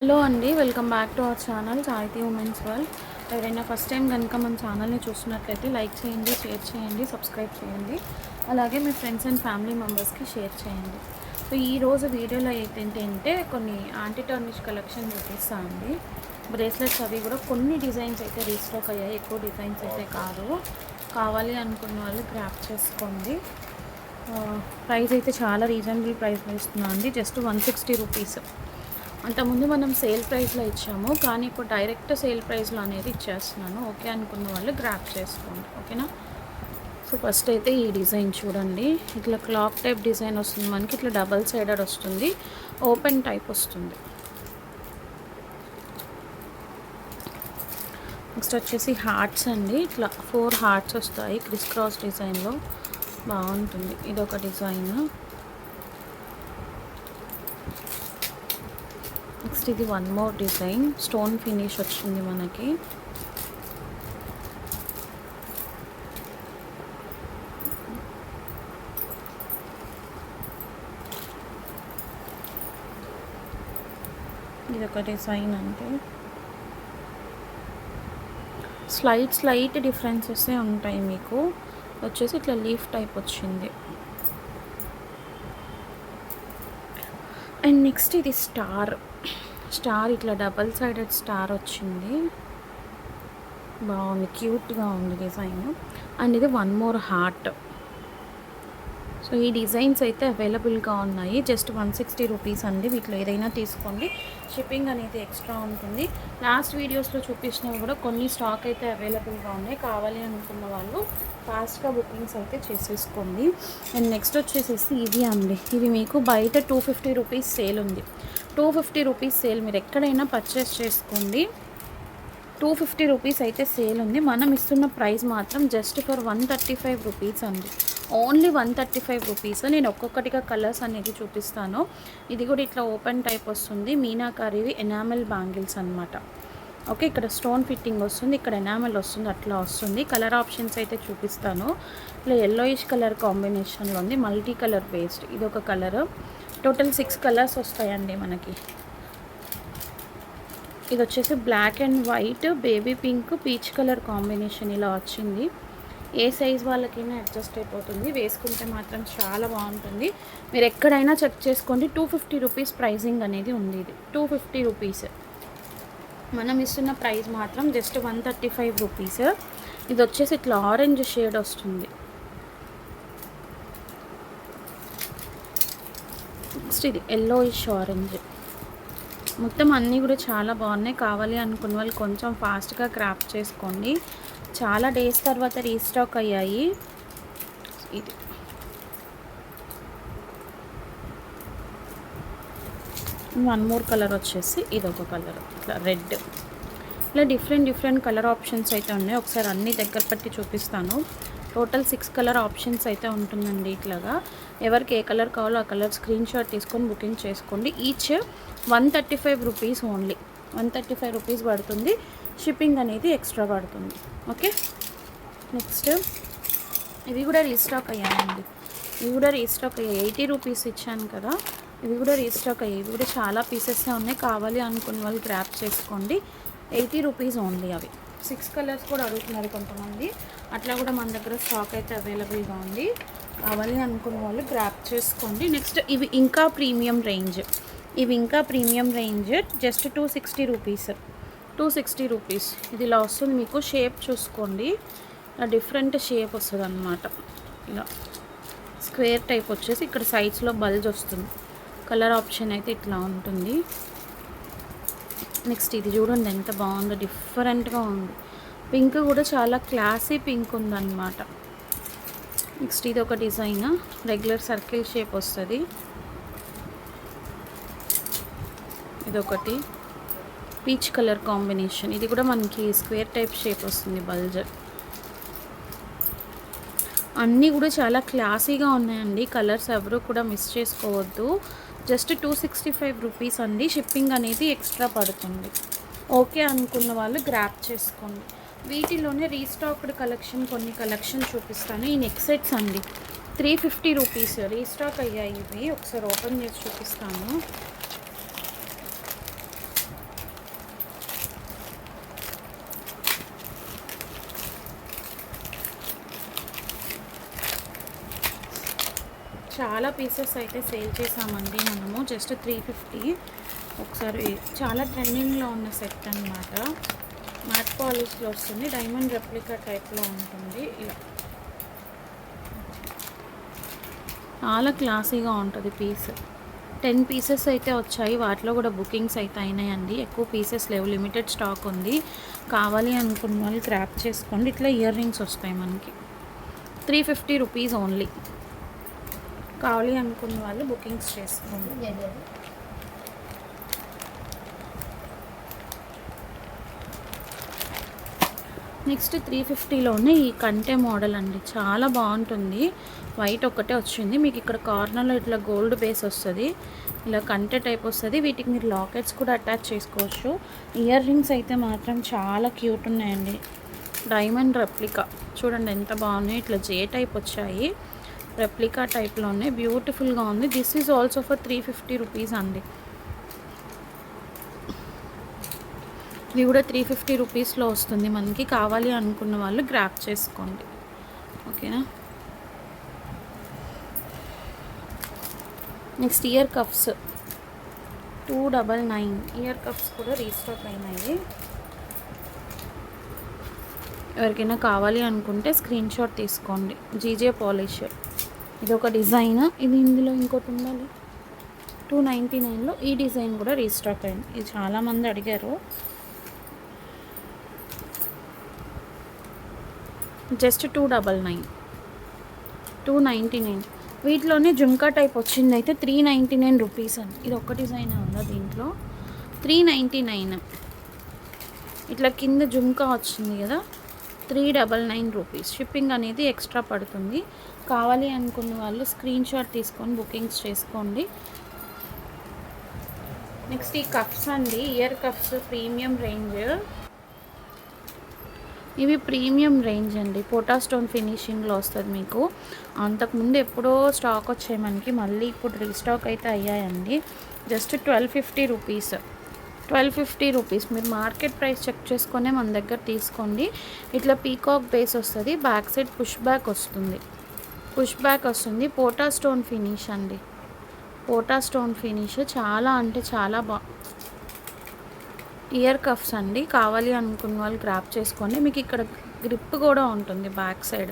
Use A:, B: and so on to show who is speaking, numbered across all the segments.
A: Hello అండి, welcome back to our channel సాహితీ women's world. ఎవరైనా ఫస్ట్ టైం కనుక మన ఛానల్ని చూస్తున్నట్లయితే లైక్ చేయండి, షేర్ చేయండి, సబ్స్క్రైబ్ చేయండి. అలాగే మీ ఫ్రెండ్స్ అండ్ ఫ్యామిలీ మెంబర్స్కి షేర్ చేయండి. సో ఈరోజు వీడియోలో ఏంటంటే కొన్ని యాంటీ టర్నిష్ కలెక్షన్ చూపిస్తాను అండి. బ్రేస్లెట్స్ అవి కూడా కొన్ని డిజైన్స్ అయితే రీస్టాక్ అయ్యాయి, ఎక్కువ డిజైన్స్ అయితే కాదు. కావాలి అనుకున్న వాళ్ళు గ్రాప్ చేసుకోండి. ప్రైస్ అయితే చాలా రీజనబుల్ ప్రైస్లో ఇస్తున్నాను అండి, జస్ట్ 160 రూపీస్. అంతకుముందు మనం సేల్ ప్రైస్లో ఇచ్చాము, కానీ ఇప్పుడు డైరెక్ట్ సేల్ ప్రైస్లో అనేది ఇచ్చేస్తున్నాను. ఓకే అనుకున్న వాళ్ళు గ్రాప్ చేసుకోండి, ఓకేనా. సో ఫస్ట్ అయితే ఈ డిజైన్ చూడండి, ఇట్లా క్లాక్ టైప్ డిజైన్ వస్తుంది మనకి, ఇట్లా డబల్ సైడెడ్ వస్తుంది, ఓపెన్ టైప్ వస్తుంది. నెక్స్ట్ వచ్చేసి హార్ట్స్ అండి, ఇట్లా 4 హార్ట్స్ వస్తాయి క్రిస్ క్రాస్ డిజైన్లో, బాగుంటుంది. ఇదొక డిజైన్. నెక్స్ట్ ఇది one more design, stone finish వచ్చింది మనకి. ఇదొక డిజైన్ అంటే స్లైట్ డిఫరెన్సెస్ ఉంటాయి మీకు. వచ్చేసి ఇట్లా లీఫ్ టైప్ వచ్చింది. అండ్ నెక్స్ట్ ఇది స్టార్ ఇట్లా డబల్ సైడెడ్ స్టార్ వచ్చింది, బాగుంది, క్యూట్గా ఉంది డిజైన్. అండ్ ఇది వన్ మోర్ హార్ట్. సో ఈ డిజైన్స్ అయితే అవైలబుల్గా ఉన్నాయి, జస్ట్ 160 రూపీస్ అండి. వీటిలో ఏదైనా తీసుకోండి, షిప్పింగ్ అనేది ఎక్స్ట్రా ఉంటుంది. లాస్ట్ వీడియోస్లో చూపించినవి కూడా కొన్ని స్టాక్ అయితే అవైలబుల్గా ఉన్నాయి. కావాలి అనుకున్న వాళ్ళు ఫాస్ట్గా బుకింగ్స్ అయితే చేసేసుకోండి. అండ్ నెక్స్ట్ వచ్చేసేసి ఇవి అండి, ఇవి మీకు బయట 250 రూపీస్ సేల్ ఉంది. 250 రూపీస్ సేల్, మీరు ఎక్కడైనా పర్చేస్ చేసుకోండి. 250 రూపీస్ అయితే సేల్ ఉంది. మనం ఇస్తున్న ప్రైస్ మాత్రం జస్ట్ ఫర్ 135 రూపీస్ అండి, ఓన్లీ 135 రూపీస్. నేను ఒక్కొక్కటిగా కలర్స్ అనేది చూపిస్తాను. ఇది కూడా ఇట్లా ఓపెన్ టైప్ వస్తుంది, మీనాకారివి ఎనామెల్ బ్యాంగిల్స్ అనమాట. ఓకే, ఇక్కడ స్టోన్ ఫిట్టింగ్ వస్తుంది, ఇక్కడ ఎనామెల్ వస్తుంది, అట్లా వస్తుంది. కలర్ ఆప్షన్స్ అయితే చూపిస్తాను. ఇట్లా ఎల్లోయిష్ కలర్ కాంబినేషన్లో ఉంది, మల్టీ కలర్ బేస్డ్. ఇది ఒక కలర్, టోటల్ 6 కలర్స్ వస్తాయండి మనకి. ఇది వచ్చేసి black and white, baby pink, peach colour combination ఇలా వచ్చింది. ఏ సైజ్ వాళ్ళకైనా అడ్జస్ట్ అయిపోతుంది, వేసుకుంటే మాత్రం చాలా బాగుంటుంది. మీరు ఎక్కడైనా చెక్ చేసుకోండి. 250 రూపీస్ ప్రైజింగ్ అనేది ఉంది. ఇది 250 రూపీస్. మనం ఇస్తున్న ప్రైస్ మాత్రం జస్ట్ 135 రూపీస్. ఇది వచ్చేసి ఇట్లా ఆరెంజ్ షేడ్ వస్తుంది. నెక్స్ట్ ఇది ఎల్లోయిష్ ఆరెంజ్. మొత్తం అన్నీ కూడా చాలా బాగున్నాయి. కావాలి అనుకున్న వాళ్ళు కొంచెం ఫాస్ట్గా క్రాఫ్ట్ చేసుకోండి, చాలా డేస్ తర్వాత రీస్టాక్ అయ్యాయి. ఇది వన్ మోర్ కలర్ వచ్చేసి ఇదొక కలర్, ఇట్లా రెడ్. ఇలా డిఫరెంట్ కలర్ ఆప్షన్స్ అయితే ఉన్నాయి. ఒకసారి అన్నీ దగ్గర పట్టి చూపిస్తాను. టోటల్ 6 కలర్ ఆప్షన్స్ అయితే ఉంటుందండి. ఇట్లాగా ఎవరికి ఏ కలర్ కావాలో ఆ కలర్ స్క్రీన్ షాట్ తీసుకొని బుకింగ్ చేసుకోండి. ఈచ్ 135 రూపీస్ ఓన్లీ, 135 రూపీస్ పడుతుంది. షిప్పింగ్ అనేది ఎక్స్ట్రా పడుతుంది. ఓకే, నెక్స్ట్ ఇవి కూడా రీస్టాక్ అయ్యాయండి. ఇవి కూడా రీస్టాక్ అయ్యాయి, 80 రూపీస్ ఇచ్చాను కదా, ఇవి కూడా రీస్టాక్ అయ్యాయి. ఇవి కూడా చాలా పీసెస్గా ఉన్నాయి. కావాలి అనుకున్న వాళ్ళు గ్రాప్ చేసుకోండి, 80 రూపీస్ ఓన్లీ. అవి 6 కలర్స్ కూడా అడుగుతున్నారు కొంతమంది, అట్లా కూడా మన దగ్గర స్టాక్ అయితే అవైలబుల్గా ఉంది. కావాలి అనుకున్న వాళ్ళు గ్రాప్ చేసుకోండి. నెక్స్ట్ ఇవి ఇంకా premium range, just 260 rupees. 260 rupees. ఇది ఇలా వస్తుంది మీకు. షేప్ చూసుకోండి, డిఫరెంట్ షేప్ వస్తుంది అన్నమాట. ఇలా స్క్వేర్ టైప్ వచ్చేసి ఇక్కడ సైడ్స్లో బల్జ్ వస్తుంది. కలర్ ఆప్షన్ అయితే ఇట్లా ఉంటుంది. నెక్స్ట్ ఇది చూడండి ఎంత బాగుందో, డిఫరెంట్గా ఉంది. పింక్ కూడా చాలా క్లాసీ పింక్ ఉందన్నమాట. నెక్స్ట్ ఇది ఒక డిజైన్, రెగ్యులర్ సర్కిల్ షేప్ వస్తుంది. ఇదొకటి పీచ్ కలర్ కాంబినేషన్, ఇది కూడా మనకి స్క్వేర్ టైప్ షేప్ వస్తుంది, బల్జ్. అన్నీ కూడా చాలా క్లాసీగా ఉన్నాయండి. కలర్స్ ఎవరు కూడా మిస్ చేసుకోవద్దు. జస్ట్ 265 రూపీస్ అండి. షిప్పింగ్ అనేది ఎక్స్ట్రా పడుతుంది. ఓకే అనుకున్న వాళ్ళు గ్రాప్ చేసుకోండి. వీటిలోనే రీస్టాక్డ్ కలెక్షన్, కొన్ని కలెక్షన్ చూపిస్తాను. ఈ నెక్ సెట్స్ అండి, 350 రూపీస్ రీస్టాక్ అయ్యాయి. ఇవి ఒకసారి ఓపెన్ చేసి చూపిస్తాను. చాలా పీసెస్ అయితే సేల్ చేసామండి మనము. జస్ట్ 350. ఒకసారి చాలా ట్రెండింగ్లో ఉన్న సెట్ అనమాట. మ్యాట్ పాలిష్లో వస్తుంది, డైమండ్ రెప్లికా టైప్లో ఉంటుంది. ఇలా చాలా క్లాసీగా ఉంటుంది పీస్. 10 పీసెస్ అయితే వచ్చాయి, వాటిలో కూడా బుకింగ్స్ అయితే అయినాయండి. ఎక్కువ పీసెస్ లేవు, లిమిటెడ్ స్టాక్ ఉంది. కావాలి అనుకున్న వాళ్ళు గ్రాప్ చేసుకోండి. ఇట్లా ఇయర్ రింగ్స్ వస్తాయి మనకి. 350 రూపీస్ ఓన్లీ. కావాలి అనుకున్న వాళ్ళు బుకింగ్స్ చేసుకోండి. నెక్స్ట్ 350లోనే ఈ కంటే మోడల్ అండి, చాలా బాగుంటుంది. వైట్ ఒక్కటే వచ్చింది మీకు. ఇక్కడ కార్నర్లో ఇట్లా గోల్డ్ బేస్ వస్తుంది, ఇలా కంటే టైప్ వస్తుంది. వీటికి మీరు లాకెట్స్ కూడా అటాచ్ చేసుకోవచ్చు. ఇయర్ రింగ్స్ అయితే మాత్రం చాలా క్యూట్ ఉన్నాయండి. డైమండ్ రెప్లికా చూడండి ఎంత బాగున్నాయి. ఇట్లా జే టైప్ వచ్చాయి, రెప్లికా టైప్లోనే బ్యూటిఫుల్గా ఉంది. This is also for 350 rupees అండి. ఇది కూడా 350 రూపీస్లో వస్తుంది మనకి. కావాలి అనుకున్న వాళ్ళు గ్రాప్ చేసుకోండి, ఓకేనా. Next ear cups 299. Ear cups కూడా రీస్టాక్ అయినాయి. ఎవరికైనా కావాలి అనుకుంటే స్క్రీన్ షాట్ తీసుకోండి. జీజే పాలిష్ ఇది ఒక డిజైన్. ఇది ఇందులో ఇంకోటి ఉండాలి. 299లో ఈ డిజైన్ కూడా రీస్టాక్ అయింది. ఇది చాలామంది అడిగారు. జస్ట్ 299, 299. వీటిలోనే జుంకా టైప్ వచ్చింది అయితే 399 రూపీస్ అండి. ఇది ఒక్క డిజైన్ ఉందా దీంట్లో. 399. ఇట్లా కింద జుంకా వచ్చింది కదా, 399 రూపీస్. షిప్పింగ్ అనేది ఎక్స్ట్రా పడుతుంది. కావాలి అనుకున్న వాళ్ళు స్క్రీన్ షాట్ తీసుకొని బుకింగ్స్ చేసుకోండి. నెక్స్ట్ ఈ కప్స్ అండి, ఇయర్ కప్స్ ప్రీమియం రేంజ్. ఇవి ప్రీమియం రేంజ్ అండి, పోటా స్టోన్ ఫినిషింగ్లో వస్తుంది మీకు. అంతకుముందు ఎప్పుడో స్టాక్ వచ్చాయి మనకి, మళ్ళీ ఇప్పుడు రీస్టాక్ అయితే అయ్యాయండి. Just 1250 rupees. 1250 రూపీస్. మీరు మార్కెట్ ప్రైస్ చెక్ చేసుకునే మన దగ్గర తీసుకోండి. ఇట్లా పీకాక్ బేస్ వస్తుంది, బ్యాక్ సైడ్ పుష్ బ్యాక్ వస్తుంది. పోటా స్టోన్ ఫినిష్ అండి, పోటా స్టోన్ ఫినిష్. చాలా అంటే చాలా ఇయర్ కఫ్స్ అండి. కావాలి అనుకున్న వాళ్ళు గ్రాప్ చేసుకోండి. మీకు ఇక్కడ గ్రిప్ కూడా ఉంటుంది, బ్యాక్ సైడ్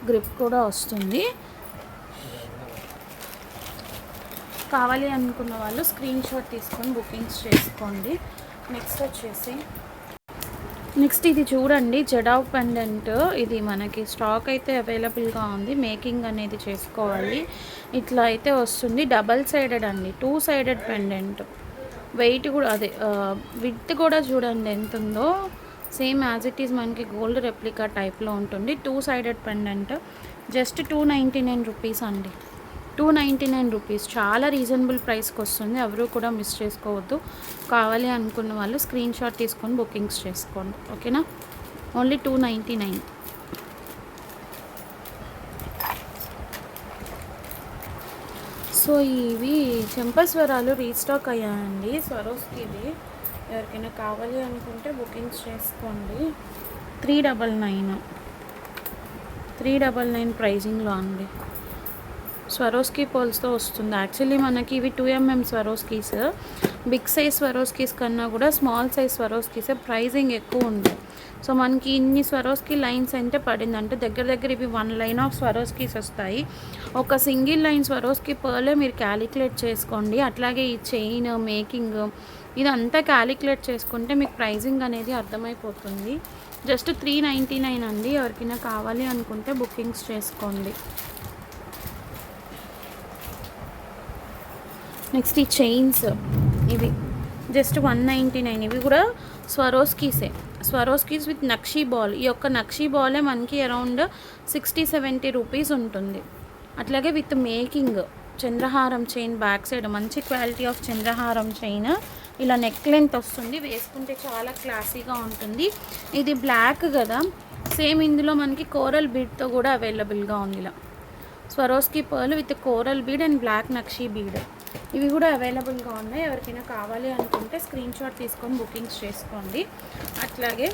A: గ్రిప్ కూడా వస్తుంది. కావాలి అనుకున్న వాళ్ళు స్క్రీన్ షాట్ తీసుకొని బుకింగ్స్ చేసుకోండి. నెక్స్ట్ ఇది చూడండి, జడావ్ పెండెంట్. ఇది మనకి స్టాక్ అయితే అవైలబుల్గా ఉంది. మేకింగ్ అనేది చేసుకోవాలి. ఇట్లా అయితే వస్తుంది, డబల్ సైడెడ్ అండి, 2 సైడెడ్ పెండెంట్. వెయిట్ కూడా అదే, విడ్త్ కూడా చూడండి ఎంత ఉందో. సేమ్ యాజ్ ఇట్ ఈజ్ మనకి గోల్డ్ రెప్లికా టైప్లో ఉంటుంది. 2 సైడెడ్ పెండెంట్. జస్ట్ 299 రూపీస్ అండి. 299 రూపీస్. చాలా రీజనబుల్ ప్రైస్కి వస్తుంది. ఎవరు కూడా మిస్ చేసుకోవద్దు. కావాలి అనుకున్న వాళ్ళు స్క్రీన్ షాట్ తీసుకొని బుకింగ్స్ చేసుకోండి, ఓకేనా. ఓన్లీ 299. సో ఇవి చెంపస్వరాలు రీస్టాక్ అయ్యాయండి, స్వరోస్కివి. ఎవరికైనా కావాలి అనుకుంటే బుకింగ్స్ చేసుకోండి. 399 ప్రైజింగ్లో అండి. స్వరోస్కి పోల్స్తో వస్తుంది. యాక్చువల్లీ మనకి ఇవి 2mm Swarovskis. Big size Swarovskis కన్నా కూడా స్మాల్ సైజ్ స్వరోస్కీసే ప్రైజింగ్ ఎక్కువ ఉంది. సో మనకి ఇన్ని స్వరోస్కి లైన్స్ అంటే పడింది అంటే దగ్గర ఇవి 1 లైన్ ఆఫ్ స్వరోస్కీస్ వస్తాయి. ఒక సింగిల్ లైన్ స్వరోస్కి పర్లే మీరు క్యాలిక్యులేట్ చేసుకోండి. అట్లాగే ఈ చైన్ మేకింగ్ ఇదంతా క్యాలిక్యులేట్ చేసుకుంటే మీకు ప్రైజింగ్ అనేది అర్థమైపోతుంది. జస్ట్ 399 అండి. ఎవరికైనా కావాలి అనుకుంటే బుకింగ్స్ చేసుకోండి. నెక్స్ట్ ఈ చైన్స్ ఇవి జస్ట్ 199. ఇవి కూడా స్వరోస్కీస్ విత్ నక్షీ బాల్. ఈ యొక్క నక్షీ బాలే మనకి అరౌండ్ 60-70 రూపీస్ ఉంటుంది. అట్లాగే with making chandraharam chain, back side మంచి క్వాలిటీ ఆఫ్ చంద్రహారం చైన్. ఇలా నెక్ లెంత్ వస్తుంది, వేసుకుంటే చాలా క్లాసీగా ఉంటుంది. ఇది బ్లాక్ కదా, సేమ్ ఇందులో మనకి కోరల్ బీడ్తో కూడా అవైలబుల్గా ఉంది. ఇలా Swarovski pearl with coral bead and black నక్షీ బీడ్, ఇవి కూడా అవైలబుల్గా ఉన్నాయి. ఎవరికైనా కావాలి అనుకుంటే స్క్రీన్ షాట్ తీసుకొని బుకింగ్స్ చేసుకోండి. అట్లాగే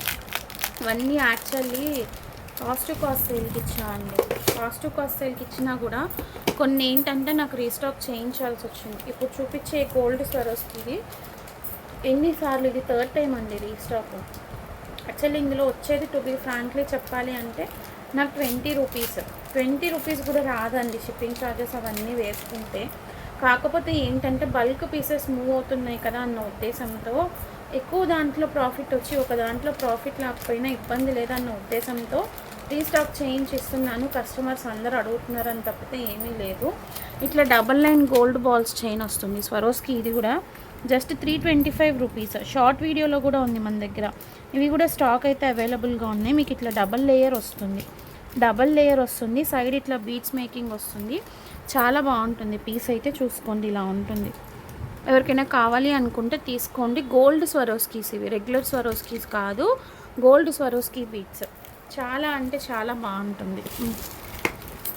A: ఇవన్నీ యాక్చువల్లీ కాస్ట్ టు కాస్ట్ సేల్కి ఇచ్చా అండి. కాస్ట్ టు కాస్ట్ సేల్కి ఇచ్చినా కూడా కొన్ని ఏంటంటే నాకు రీస్టాక్ చేయించాల్సి వచ్చింది. ఇప్పుడు చూపించే గోల్డ్ స్వరోస్కి ఇది ఎన్నిసార్లు, ఇది థర్డ్ టైం అండి రీస్టాక్. యాక్చువల్లీ ఇందులో వచ్చేది టు బీ ఫ్రాంక్లీ చెప్పాలి అంటే నాకు 20 రూపీస్ కూడా రాదండి షిప్పింగ్ ఛార్జెస్ అవన్నీ వేసుకుంటే. కాకపోతే ఏంటంటే బల్క్ పీసెస్ మూవ్ అవుతున్నాయి కదా అన్న ఉద్దేశంతో, ఎక్కువ దాంట్లో ప్రాఫిట్ వచ్చి ఒక దాంట్లో ప్రాఫిట్ లేకపోయినా ఇబ్బంది లేదన్న ఉద్దేశంతో రీస్టాక్ చేయించి ఇస్తున్నాను. కస్టమర్స్ అందరూ అడుగుతున్నారని తప్పితే ఏమీ లేదు. ఇట్లా double line gold balls chain వస్తుంది స్వరోస్కి. ఇది కూడా జస్ట్ 325 రూపీస్. షార్ట్ వీడియోలో కూడా ఉంది మన దగ్గర. ఇవి కూడా స్టాక్ అయితే అవైలబుల్గా ఉన్నాయి. మీకు ఇట్లా డబల్ లేయర్ వస్తుంది, సైడ్ ఇట్లా బీడ్స్ మేకింగ్ వస్తుంది. చాలా బాగుంటుంది పీస్ అయితే. చూసుకోండి ఇలా ఉంటుంది. ఎవరికైనా కావాలి అనుకుంటే తీసుకోండి. గోల్డ్ స్వరోస్కీస్ ఇవి, రెగ్యులర్ స్వరోస్కీస్ కాదు, గోల్డ్ స్వరోస్కీ బీడ్స్. చాలా అంటే చాలా బాగుంటుంది.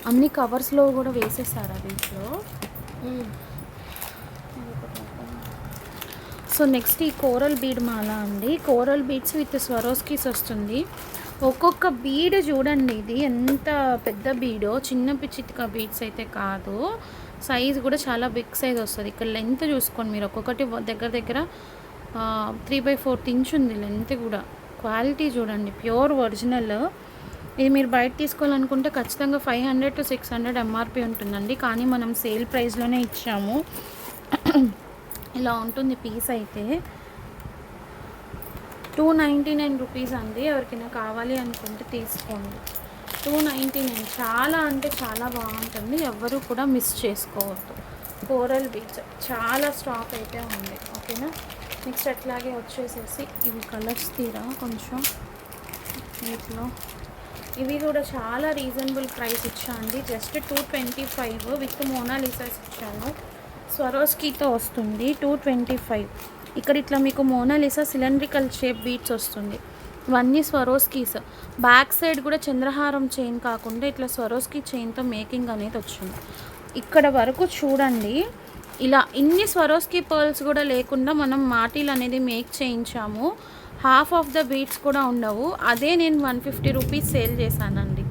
A: అన్ని కవర్స్లో కూడా వేసేసారు వీటిలో. సో నెక్స్ట్ ఈ కోరల్ బీడ్ మాల అండి. కోరల్ బీడ్స్ విత్ స్వరోస్కీస్ వస్తుంది. ఒక్కొక్క బీడ్ చూడండి, ఇది ఎంత పెద్ద బీడో, చిన్న పిచ్చిక బీడ్స్ అయితే కాదు. సైజ్ కూడా చాలా బిగ్ సైజ్ వస్తుంది. ఇక్కడ లెంత్ చూసుకోండి మీరు, ఒక్కొక్కటి దగ్గర 3/4 ఇంచ్ ఉంది లెంత్ కూడా. క్వాలిటీ చూడండి, ప్యూర్ ఒరిజినల్. ఇది మీరు బయట తీసుకోవాలనుకుంటే ఖచ్చితంగా 500 to 600 ఎంఆర్పి ఉంటుందండి. కానీ మనం సేల్ ప్రైస్లోనే ఇచ్చాము. ఇలా ఉంటుంది పీస్ అయితే. 299 రూపీస్ అండి. ఎవరికైనా కావాలి అనుకుంటే తీసుకోండి. 299, చాలా అంటే చాలా బాగుంటుంది. ఎవ్వరూ కూడా మిస్ చేసుకోవద్దు. కోరల్ బీచ్ చాలా స్టాక్ అయితే ఉంది. ఓకేనా. నెక్స్ట్ అట్లాగే వచ్చేసేసి ఇవి కలర్స్ తీరా కొంచెం వీటిలో. ఇవి కూడా చాలా రీజనబుల్ ప్రైస్ ఇచ్చా అండి. జస్ట్ 225 విత్ మోనాలిసాస్ ఇచ్చాను. స్వరోస్కీతో వస్తుంది 225. ఇక్కడ ఇట్లా మీకు మోనాలిసా సిలిండ్రికల్ షేప్ బీట్స్ వస్తుంది. ఇవన్నీ స్వరోస్కీస్. బ్యాక్ సైడ్ కూడా చంద్రహారం చైన్ కాకుండా ఇట్లా స్వరోస్కీ చైన్తో మేకింగ్ అనేది వచ్చింది. ఇక్కడ వరకు చూడండి, ఇలా ఇన్ని స్వరోస్కీ పర్ల్స్ కూడా లేకుండా మనం మాటీలు అనేది మేక్ చేయించాము. హాఫ్ ఆఫ్ ద బీట్స్ కూడా ఉండవు. అదే నేను 150 రూపీస్ సేల్ చేశానండి.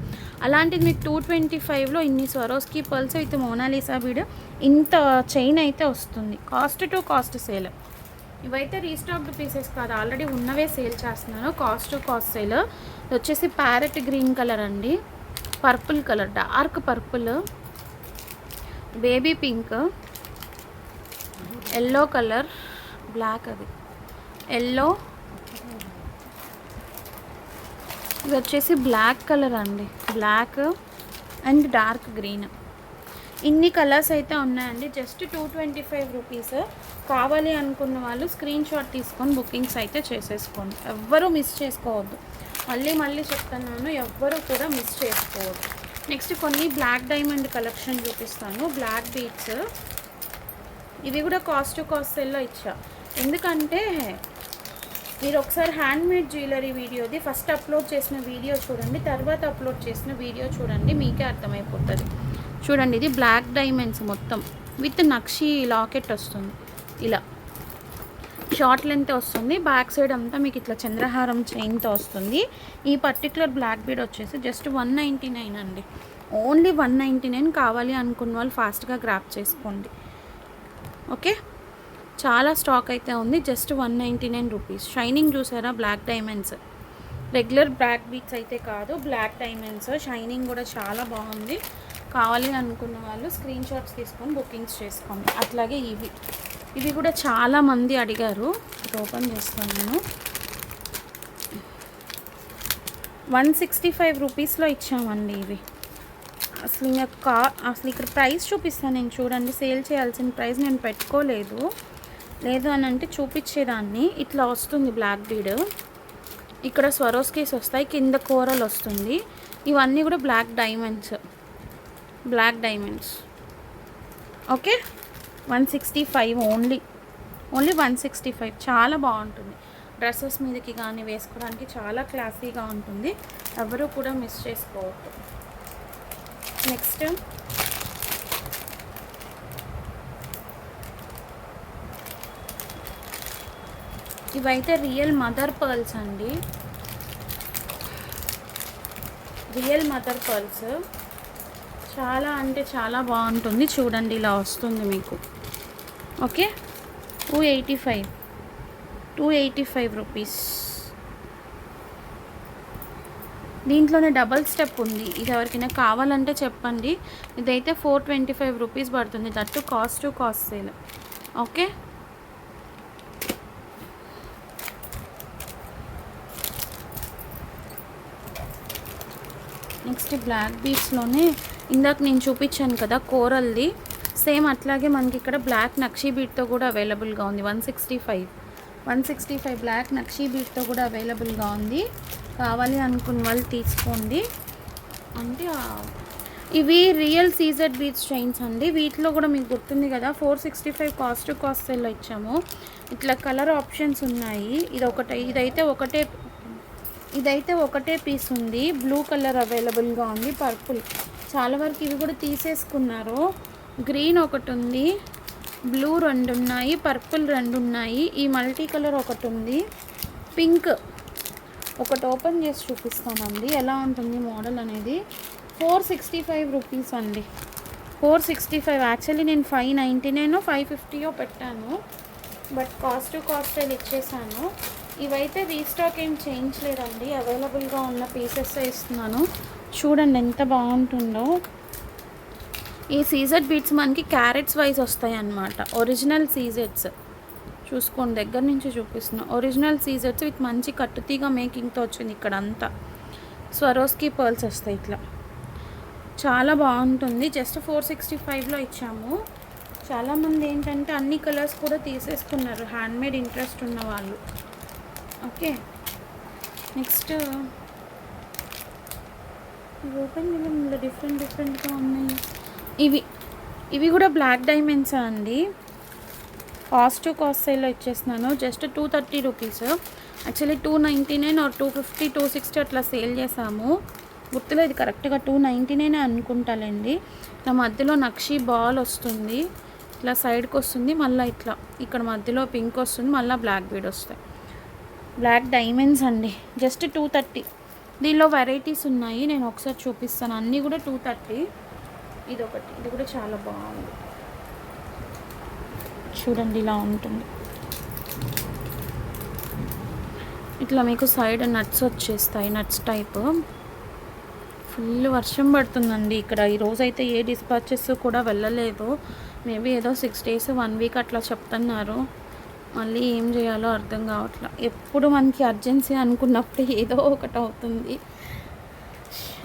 A: అలాంటిది మీకు 225లో ఇన్ని Swarovski pearls with Mona Lisa bead ఇంత చైన్ అయితే వస్తుంది. Cost to cost sale. ఇవైతే రీస్టాక్డ్ పీసెస్ కాదు, ఆల్రెడీ ఉన్నవే సేల్ చేస్తున్నాను. Cost to cost sale. వచ్చేసి ప్యారెట్ గ్రీన్ కలర్ అండి, purple colour, dark purple, baby pink, yellow colour, black, అది ఎల్లో, ఇది వచ్చేసి బ్లాక్ కలర్ అండి, బ్లాక్ అండ్ డార్క్ గ్రీన్. ఇన్ని కలర్స్ అయితే ఉన్నాయండి. Just 225 rupees. కావాలి అనుకున్న వాళ్ళు స్క్రీన్ షాట్ తీసుకొని బుకింగ్స్ అయితే చేసేసుకోండి. ఎవ్వరూ మిస్ చేసుకోవద్దు. మళ్ళీ చెప్తున్నాను, ఎవ్వరూ కూడా మిస్ చేసుకోవద్దు. నెక్స్ట్ కొన్ని బ్లాక్ డైమండ్ కలెక్షన్ చూపిస్తాను. బ్లాక్ బీడ్స్ ఇవి కూడా కాస్ట్ టు కాస్ట్ సెల్లో ఇచ్చా. ఎందుకంటే మీరు ఒకసారి హ్యాండ్మేడ్ జ్యువెలరీ వీడియోది ఫస్ట్ అప్లోడ్ చేసిన వీడియో చూడండి, తర్వాత అప్లోడ్ చేసిన వీడియో చూడండి, మీకే అర్థమైపోతుంది. చూడండి, ఇది బ్లాక్ డైమండ్స్ మొత్తం విత్ నక్షి లాకెట్ వస్తుంది. ఇలా షార్ట్ లెంత్ వస్తుంది. బ్యాక్ సైడ్ అంతా మీకు ఇట్లా చంద్రహారం చైన్తో వస్తుంది. ఈ పర్టికులర్ బ్లాక్ బీడ్ వచ్చేసి జస్ట్ 199 అండి. ఓన్లీ 199. కావాలి అనుకున్న వాళ్ళు ఫాస్ట్గా గ్రాప్ చేసుకోండి. ఓకే, చాలా స్టాక్ అయితే ఉంది. Just 199 rupees. షైనింగ్ చూసారా, black diamonds. Regular black beads అయితే కాదు, బ్లాక్ డైమండ్స్. షైనింగ్ కూడా చాలా బాగుంది. కావాలి అనుకున్న వాళ్ళు స్క్రీన్ షాట్స్ తీసుకొని బుకింగ్స్ చేసుకోండి. అట్లాగే ఇవి కూడా చాలామంది అడిగారు. ఇది ఓపెన్ చేస్తాను నేను. 165 రూపీస్లో ఇచ్చామండి ఇవి. అసలు ఇక్కడ ప్రైస్ చూపిస్తాను నేను, చూడండి. సేల్ చేయాల్సిన ప్రైస్ నేను పెట్టుకోలేదు. లేదు అని అంటే చూపించేదాన్ని. ఇట్లా వస్తుంది బ్లాక్ బీడ్. ఇక్కడ స్వరోస్కీస్ వస్తాయి, కింద కోరల్ వస్తుంది. ఇవన్నీ కూడా బ్లాక్ డైమండ్స్. Okay, 165 only 165. చాలా బాగుంటుంది. డ్రెస్సెస్ మీదకి కానీ వేసుకోవడానికి చాలా క్లాసీగా ఉంటుంది. ఎవరు కూడా మిస్ చేసుకోవద్దు. నెక్స్ట్ ఇవైతే రియల్ మదర్ పర్ల్స్ అండి. Real mother pearls. చాలా అంటే చాలా బాగుంటుంది. చూడండి ఇలా వస్తుంది మీకు. Okay, 285 rupees. దీంట్లోనే డబల్ స్టెప్ ఉంది. ఇది ఎవరికైనా కావాలంటే చెప్పండి. ఇదైతే 425 రూపీస్ పడుతుంది. That cost to cost sale. Okay, next black బీడ్స్లోనే ఇందాక నేను చూపించాను కదా కోరల్ది, సేమ్ అట్లాగే మనకి ఇక్కడ బ్లాక్ నక్షీ బీట్తో కూడా అవైలబుల్గా ఉంది. 165 బ్లాక్ నక్షీ బీట్తో కూడా అవైలబుల్గా ఉంది. కావాలి అనుకున్న వాళ్ళు తీసుకోండి. అంటే ఇవి రియల్ సీజెడ్ బీడ్స్ చైన్స్ అండి. వీటిలో కూడా మీకు గుర్తుంది కదా 465 కాస్ట్ టు కాస్ట్ సేల్లో ఇచ్చాము. ఇట్లా కలర్ ఆప్షన్స్ ఉన్నాయి. ఇదైతే ఒకటే పీస్ ఉంది. బ్లూ కలర్ అవైలబుల్గా ఉంది, పర్పుల్. చాలా వరకు ఇవి కూడా తీసేసుకున్నారు. గ్రీన్ ఒకటి ఉంది, బ్లూ 2 ఉన్నాయి, పర్పుల్ 2 ఉన్నాయి, ఈ మల్టీ కలర్ ఒకటి ఉంది, పింక్ ఒకటి ఓపెన్ చేసి చూపిస్తానండి ఎలా ఉంటుంది మోడల్ అనేది. 465 రూపీస్ అండి. 465. యాక్చువల్లీ నేను 599 550 పెట్టాను, but cost to cost sale ఇచ్చేసాను. ఇవైతే రీస్టాక్ ఏం చేయించలేదండి, అవైలబుల్గా ఉన్న పీసెస్ ఇస్తున్నాను. చూడండి ఎంత బాగుంటుందో. ఈ సీజెడ్ బీడ్స్ మనకి క్యారెట్స్ వైజ్ వస్తాయి అన్నమాట. ఒరిజినల్ సీజెడ్స్ చూసుకోండి, దగ్గర నుంచి చూపిస్తున్నా. ఒరిజినల్ సీజెడ్స్ విత్ మంచి కట్టుతీగా మేకింగ్తో వచ్చింది. ఇక్కడ అంతా స్వరోస్కి పర్ల్స్ వస్తాయి ఇట్లా. చాలా బాగుంటుంది. జస్ట్ 465లో ఇచ్చాము. చాలామంది ఏంటంటే అన్ని కలర్స్ కూడా తీసేసుకున్నారు, హ్యాండ్మేడ్ ఇంట్రెస్ట్ ఉన్న వాళ్ళు. ఓకే, నెక్స్ట్ ఓపెన్ ఇందులో డిఫరెంట్గా ఉన్నాయి. ఇవి కూడా బ్లాక్ డైమండ్స్ అండి. కాస్ట్ టు కాస్ట్ సేల్లో ఇచ్చేస్తున్నాను. Just 230 rupees. యాక్చువల్లీ 299 ఆర్ 250 260 అట్లా సేల్ చేసాము. గుర్తులేదు కరెక్ట్గా, 299 అనుకుంటాలేండి. ఇట్లా మధ్యలో నక్షి బాల్ వస్తుంది, ఇట్లా సైడ్కి వస్తుంది, మళ్ళీ ఇట్లా ఇక్కడ మధ్యలో పింక్ వస్తుంది, మళ్ళీ బ్లాక్ బీడ్ వస్తాయి. బ్లాక్ డైమండ్స్ అండి. జస్ట్ 230. దీనిలో వెరైటీస్ ఉన్నాయి, నేను ఒకసారి చూపిస్తాను. అన్నీ కూడా 230. ఇది కూడా చాలా బాగుంది. చూడండి ఇలా ఉంటుంది. ఇట్లా మీకు సైడ్ నట్స్ వచ్చేస్తాయి, నట్స్ టైప్. ఫుల్ వర్షం పడుతుందండి ఇక్కడ. ఈరోజు అయితే ఏ డిస్పాచెస్ కూడా వెళ్ళలేదు. మేబీ ఏదో 6 days 1 week అట్లా చెప్తున్నారు. మళ్ళీ ఏం చేయాలో అర్థం కావట్లా. ఎప్పుడు మనకి అర్జెన్సీ అనుకున్నప్పుడు ఏదో ఒకటి అవుతుంది.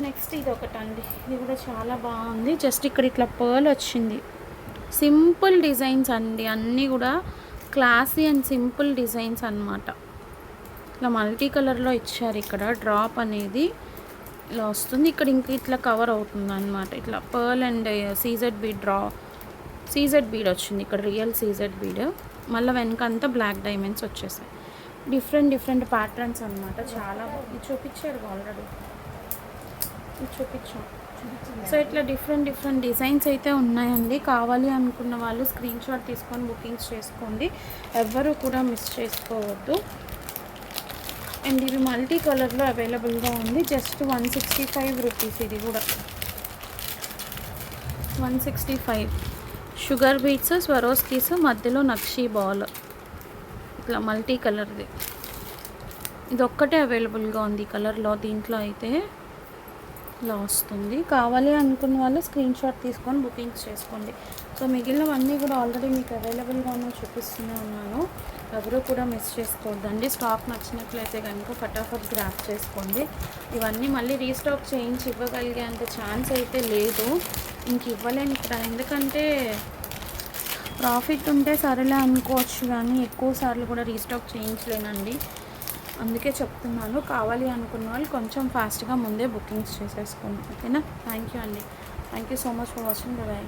A: నెక్స్ట్ ఇది ఒకటండి. ఇది కూడా చాలా బాగుంది. జస్ట్ ఇక్కడ ఇట్లా పర్ల్ వచ్చింది. సింపుల్ డిజైన్స్ అండి, అన్నీ కూడా క్లాసీ అండ్ సింపుల్ డిజైన్స్ అన్నమాట. ఇట్లా మల్టీ కలర్లో ఇచ్చారు. ఇక్కడ డ్రాప్ అనేది ఇలా వస్తుంది, ఇక్కడ ఇంకా ఇట్లా కవర్ అవుతుంది అన్నమాట. ఇట్లా పర్ల్ అండ్ సీజెడ్ బీడ్ వచ్చింది ఇక్కడ, రియల్ సీజెడ్ బీడ్. మళ్ళీ వెనక అంతా బ్లాక్ డైమండ్స్ వచ్చేసాయి. డిఫరెంట్ ప్యాటర్న్స్ అన్నమాట. చాలా ఇది చూపించారు ఆల్రెడీ, ఇది చూపించాం. సో ఇట్లా డిఫరెంట్ డిజైన్స్ అయితే ఉన్నాయండి. కావాలి అనుకున్న వాళ్ళు స్క్రీన్ షాట్ తీసుకొని బుకింగ్స్ చేసుకోండి, ఎవ్వరూ కూడా మిస్ చేసుకోవద్దు. అండ్ ఇవి మల్టీ కలర్లో అవైలబుల్గా ఉంది. Just 165 rupees. ఇది కూడా 165. షుగర్ బీట్స్, స్వరోస్కీస్, మధ్యలో నక్షీ బాల్, ఇట్లా మల్టీ కలర్ది. ఇది ఒక్కటే అవైలబుల్గా ఉంది ఈ కలర్లో. దీంట్లో అయితే ఇలా వస్తుంది. కావాలి అనుకున్న వాళ్ళు స్క్రీన్ షాట్ తీసుకొని బుకింగ్స్ చేసుకోండి. సో మిగిలినవన్నీ కూడా ఆల్రెడీ మీకు అవైలబుల్గా ఉన్న చూపిస్తూనే ఉన్నాను, ఎవరు కూడా మిస్ చేసుకోవద్దండి. స్టాక్ నచ్చినట్లయితే కనుక ఫటాఫట్ గ్రాప్ చేసుకోండి. ఇవన్నీ మళ్ళీ రీస్టాక్ చేయించి ఇవ్వగలిగేంత ఛాన్స్ అయితే లేదు, ఇంక ఇవ్వలేను ఇక్కడ. ఎందుకంటే ప్రాఫిట్ ఉంటే సరేలే అనుకోవచ్చు, కానీ ఎక్కువ సార్లు కూడా రీస్టాక్ చేయించలేనండి. అందుకే చెప్తున్నాను, కావాలి అనుకున్న వాళ్ళు కొంచెం ఫాస్ట్గా ముందే బుకింగ్స్ చేసేసుకోండి. ఓకేనా? థ్యాంక్ యూ అండి. Thank you so much for watching. Bye.